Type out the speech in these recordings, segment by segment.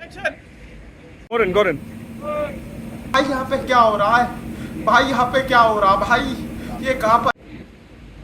करें करें भाई यहाँ पे क्या हो रहा है भाई यहाँ पे क्या हो रहा भाई ये कहाँ पर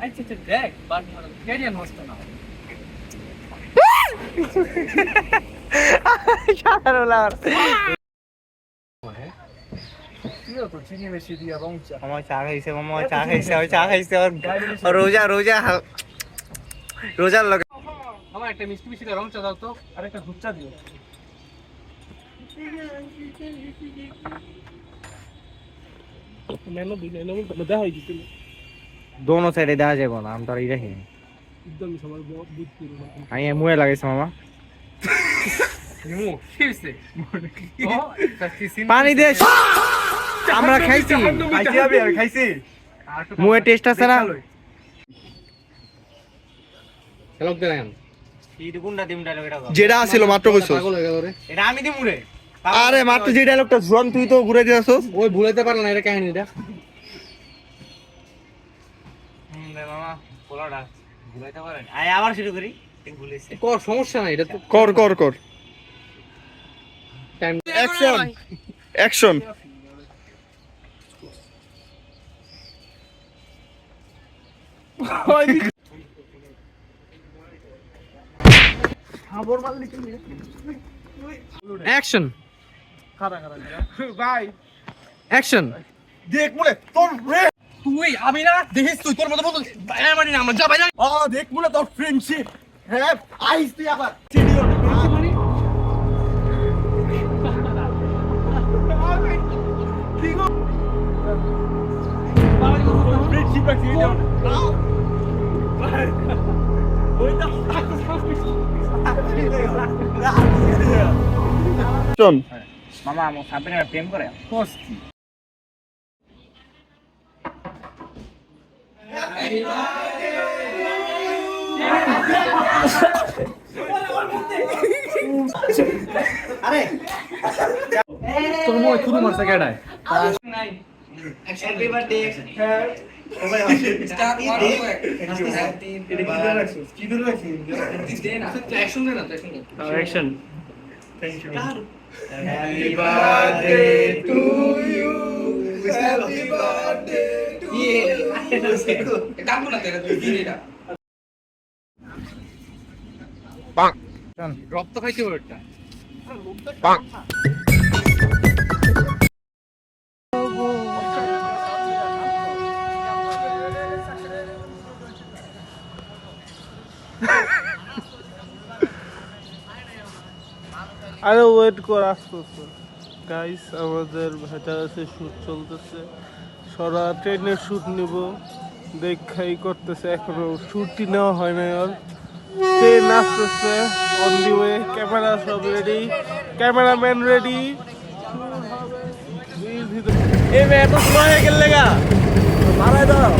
अच्छा देख बात कैरियर नষ্ট ना रोजा लगे আমার একটা মিষ্টি মিষ্টি রং চা দাও তো আর একটা দুধ চা দিও मैंने भी लेना वो बता है जी दोनों साइड दे आ जाएगा ना हम तो रही रही एकदम समझ बहुत बुद्ध की आई मुए लगे मामा নিমু ফিরছে পানি দে আমরা খাইছি খাইছি আমি খাইছি মুয়ে টেস্ট আছে না খেলক দেন এই কোনটা দিম ডায়লগ এটা যেটা ছিল মাত্র কইছস পাগল হয়ে গেল রে এটা আমি দিমু রে আরে মাত্র যে ডায়লগটা জোন তুই তো ঘুরে দিছস ওই ভুলাইতে পারল না এটা কাহিনীটা রে মামা পোলাটা ভুলাইতে পারেন আয় আবার শুরু করি ভুলেছে কর সমস্যা নাই এটা তো কর কর কর টাইম অ্যাকশন অ্যাকশন অ্যাকশন খারা খারা ভাই অ্যাকশন দেখ বলে তোর রে তুই আমি না দেখিস তুই তোর মতো বল মানে না আমরা যা ভাই দেখ বলে তোর ফ্রেন্ডশিপ হ্যাঁ আইস তুই আবার শোন মামা আমার সাবিনা প্রেম করে তোর মোয় তুই মারছে কেডায় হ্যাপি বার্থডে স্টার্ট কি ধরে রাখছিস অ্যাকশন দে না action thank you happy birthday to you happy birthday কামবো না তেরা তুই দিন এটা পাক রক্ত খাইতে হবে এটা পাক আরে ওয়েট কর আসতেছে গাইস আমাদের ভেটারাসে শুট চলতেছে সরা ট্রেনের শুট নিব দেখাই করতেছে এখনো শুটটি নেওয়া হয় না আর ট্রেন আসতেছে অন দি ওয়ে ক্যামেরা সব রেডি ক্যামেরাম্যান রেডি এই মে এত সময় হয়ে গেল লাগা মারাই দাও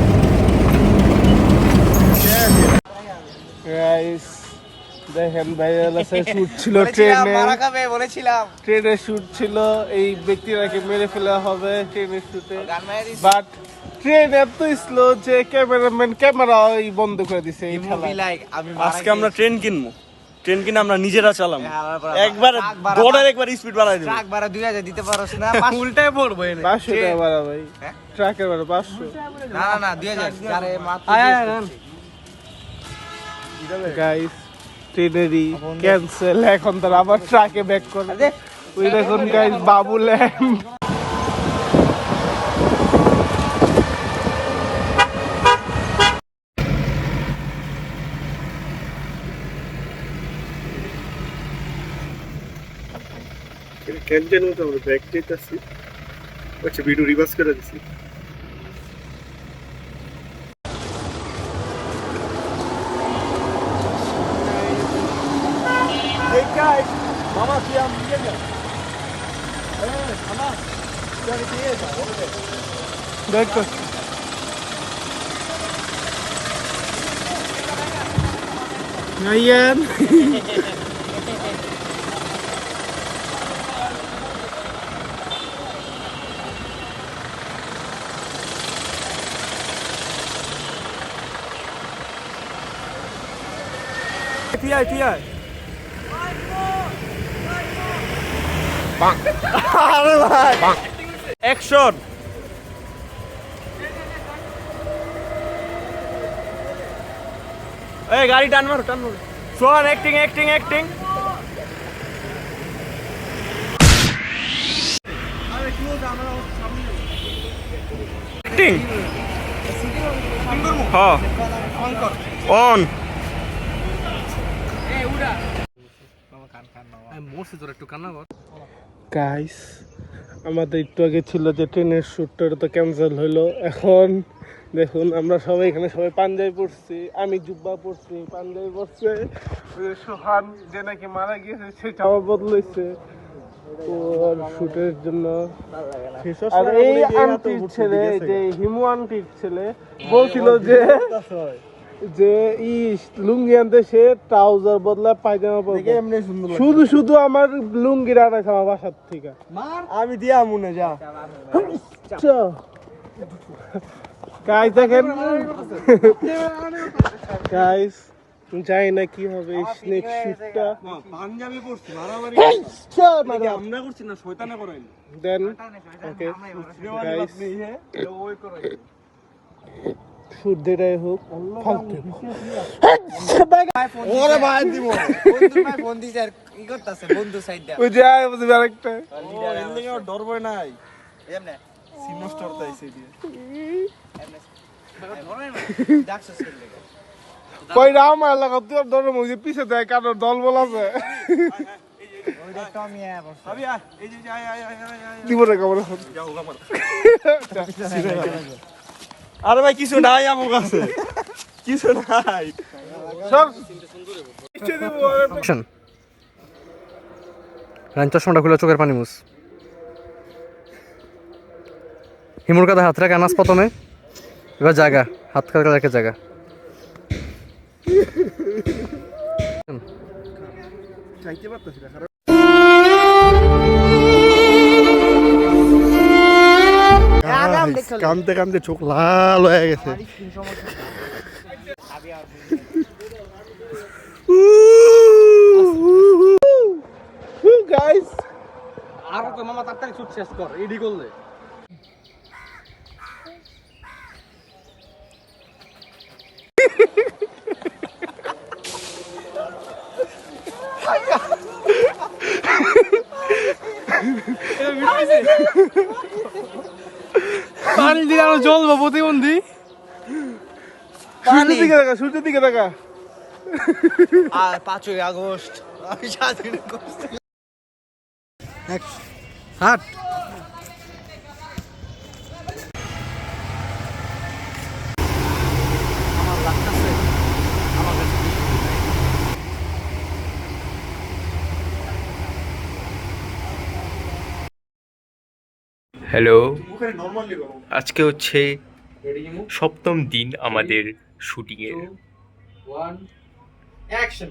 গাইস দেখেন ভাইয়ালাসে শুট ছিল ট্রেনে মারা খাবে বলেছিলাম ট্রেনের শুট ছিল এই ব্যক্তিটাকে মেরে ফেলা হবে ট্রেনের শুটে বাট ট্রেন এত স্লো যে ক্যামেরাম্যান ক্যামেরা বন্ধ করে দিছে এই খেলা আজকে আমরা ট্রেন কিনবো ট্রেন কিনে আমরা নিজেরা চালাবো একবার দৌড়ের একবার স্পিড বাড়াই দেব ট্রাক ভাড়া 2000 দিতে পারোস না উল্টায় পড়বো এনে 500 টাকা ভাড়া ভাই ট্রাকের ভাড়া 500 না না না 2000 আরে মাত্র গাইস ট্রেনেরই ক্যান্সেল এখন তো আবার ট্রাকে ব্যাক করে ওই দেখুন গাইস বাবুল্যান্ড ক্যান্টেন মতো আমরা ব্যাক দিতেছি আচ্ছা ভিডিও রিভার্স করে দিছি Mama, কি আম দিয়ে যা মামা তুই দিয়ে যা দেখো Ngayon. TI আরে ভাই অ্যাকশন এই গাড়ি টান মারো সোহান অ্যাক্টিং অ্যাক্টিং হ্যাঁ অন গাইস আমাদের একটু আগে ছিল যে ট্রেনের শ্যুটটা তো ক্যান্সেল হইলো। এখন দেখুন আমরা সবাই এখানে সবাই পাঞ্জাবি পরছি, আমি জুব্বা পরছি, পাঞ্জাবি পরছে। ওই যে সোহান যে নাকি মারা গিয়েছে সে জামা বদলাইছে ওর শ্যুটের জন্য। আর এই আন্টির ছেলে যে হিমু আন্টির ছেলে বলছিল যে লুঙ্গি আনতে সে ট্রাউজার বদলা পায়জামা পরবে। শুধু আমার লুঙ্গির আনাইছে আমার বাসার থেকে। আমি দিয়া মনে যা গাইস দেখেন গাইস জানি না কি হবে নেক্সট শুটটা। পাঞ্জাবি পরছি মারামারি আমরা করছি না শয়তানে করাইলো দেন ওকে গাইস শুট দেটাই হোক ফালতু ওরে ভাই দিব বন্ধু ভাই ফোন দিছে আর কি করতেছে বন্ধু সাইড দা ওই যায় বুঝবি আরেকটা এর লাগি আর ডর ভয় নাই এমনে সিনোস্টার তাইছে দিয়ে ডাকছ ছেলে কই রাম লাগা তুই আর ধরে মুজি পিছে দেয় কারণ দল বল আছে ওইটা টমি আয়া বস আবি আয় এই যে আয় দিব রে কবর যাও আমার আরে ভাই কিছু নাই আমার কাছে কিছু নাই সব রান চশমাটা খুলে চোখের পানি মুছ। হিমুর কাদা হাত রাখে আনাস প্রথমে, এবার জায়গা হাত কাদা রেখে জায়গা। চাইতে পারতেছি না কামতে কামতে চোখ লাল হয়ে গেছে গাইস আর তো মামা তাড়াতাড়ি শুট শেষ কর এডি করলে। পানি দিয়ে আরো জ্বলবো প্রতিবন্ধী। সূর্যের দিকে দেখা আর 5ই আগস্ট আমি স্বাধীন করছি হাট হ্যালো, আজকে হচ্ছে সপ্তম দিন আমাদের শুটিং এর। অ্যাকশন।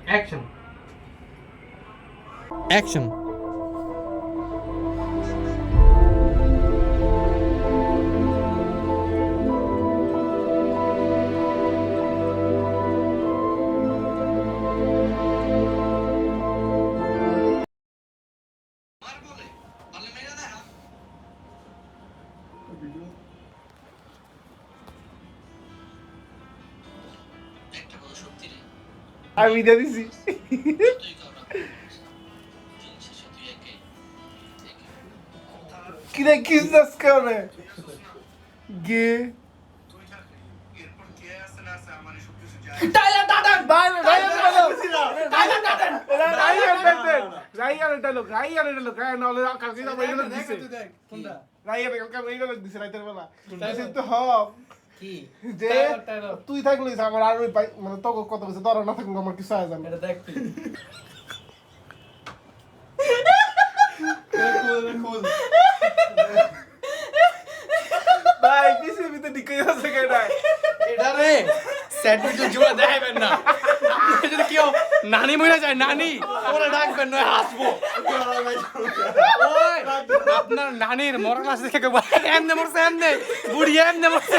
Action action. আমি দিয়ে দিছি কি রে কিসদাস করে গে তুই থাকলি আমার আর ওই মানে তোকে কত বছর ধরা না থাকুন আমার কিছু আয়োজন ভাই পিছিয়ে ভিতরে ঢুকে যাচ্ছে কেডা এটা রে সেট ভিডিও জোড়া দেখাবেন না। যদি কেউ নানি মরে যায় নানি ওরা ডাকবেন না হাসবো। ওই আপনার নানির মরণ আছে দেখে এমনে মরছে এমনে বুড়ি এমনে মরছে